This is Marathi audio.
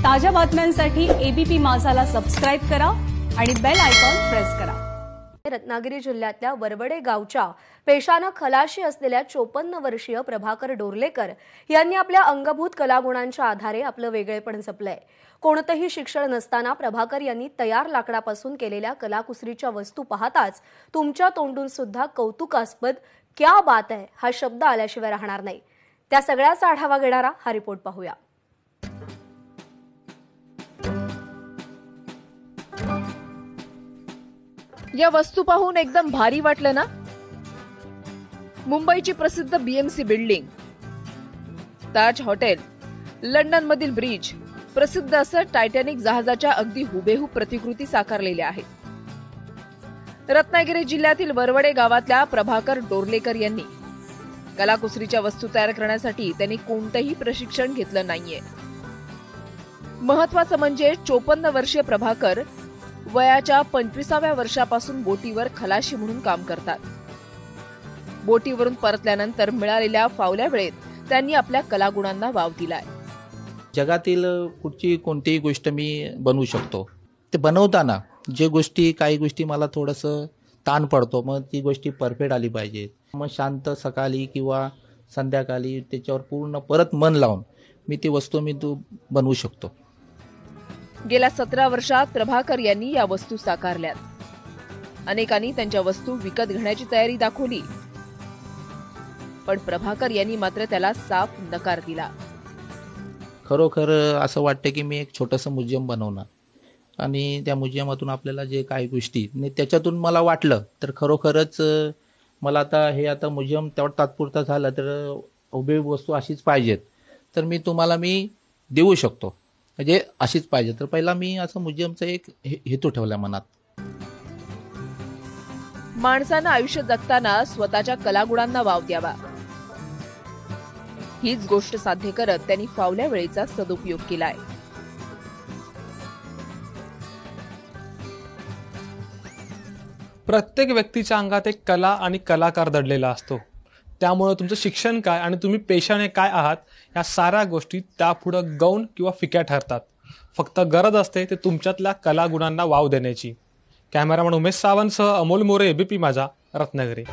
ताज्या बातम्यांसाठी एबीपी माझाला सबस्क्राइब करा आणि बेल आयकॉन प्रेस करा। रत्नागिरी जिल्ह्यातल्या वरवडे गावच्या पेशानं खलाशी असलेल्या 54 वर्षीय प्रभाकर डोर्लेकर यांनी आपल्या अंगभूत कलागुणांच्या आधारे आपलं वेगळेपण जपलंय। कोणतेही शिक्षण नसताना प्रभाकर यांनी तयार लाकडापासून केलेल्या कलाकुसरीच्या वस्तू पाहताच तुमच्या तोंडून सुद्धा कौतुकास्पद क्या बात है हा शब्द आल्याशिवाय राहणार नाही। त्या सगळ्याचा आढावा घेणारा हा रिपोर्ट पाहूया। या वस्तू पाहून एकदम भारी वाटलं ना? मुंबईची प्रसिद्ध बीएमसी बिल्डिंग, ताज हॉटेल, लंडन मधील ब्रिज, प्रसिद्ध असं टायटॅनिक जहाजाच्या अगदी हुबेहूब प्रतिकृती साकारलेल्या आहेत। रत्नागिरी जिल्ह्यातील वरवडे गावातल्या प्रभाकर डोर्लेकर यांनी कलाकुसरीच्या वस्तू तयार करण्यासाठी त्यांनी कोणतंही प्रशिक्षण घेतलं नाहीये। महत्वाचं म्हणजे 54 वर्षीय प्रभाकर वयाच्या 25व्या वर्षापासून बोटीवर खलाशी म्हणून काम करतात। बोटीवरून परतल्यानंतर मिळालेल्या फावल्या वेळेत त्यांनी आपल्या कलागुणांना वाव दिलाय। जगातील कुठची कोणतीही गोष्ट मी बनवू शकतो। ते बनवताना काही गोष्टी मला थोडंसं ताण पडतो, मग ती गोष्टी परफेक्ट आली पाहिजे। मग शांत सकाळी किंवा संध्याकाळी त्याच्यावर पूर्ण परत मन लावून मी ती वस्तू बनवू शकतो। गेल्या 17 वर्षात प्रभाकर यांनी या वस्तू साकारल्यात। अनेकांनी त्यांच्या वस्तू विकत घेण्याची तयारी दाखवली, पण प्रभाकर यांनी मात्र त्याला साफ नकार दिला। खरोखर असं वाटतं की मी एक छोटंसं म्युझियम बनवणार आणि त्या म्युझियमातून आपल्याला जे काही गोष्टी त्याच्यातून मला वाटलं तर खरोखरच मला आता म्युझियम तेवढं तात्पुरतं झालं तर उभी वस्तू अशीच पाहिजेत तर मी तुम्हाला देऊ शकतो, म्हणजे अशीच पाहिजे। तर पहिला मी असं म्युझियमचा एक हेतू ठेवला मनात। माणसानं आयुष्य जगताना स्वतःच्या कलागुणांना वाव द्यावा, हीच गोष्ट साध्य करत त्यांनी फावल्या वेळेचा सदुपयोग केलाय। प्रत्येक व्यक्तीच्या अंगात एक कला आणि कलाकार दडलेला असतो, त्यामुळे तुमचं शिक्षण काय आणि तुम्ही पेशाने काय आहात या साऱ्या गोष्टी त्यापुढे गौण किंवा फिक्या ठरतात। फक्त गरज असते ते तुमच्यातल्या कलागुणांना वाव देण्याची। कॅमेरामन उमेश सावंतसह अमोल मोरे, एबीपी माझा, रत्नागिरी।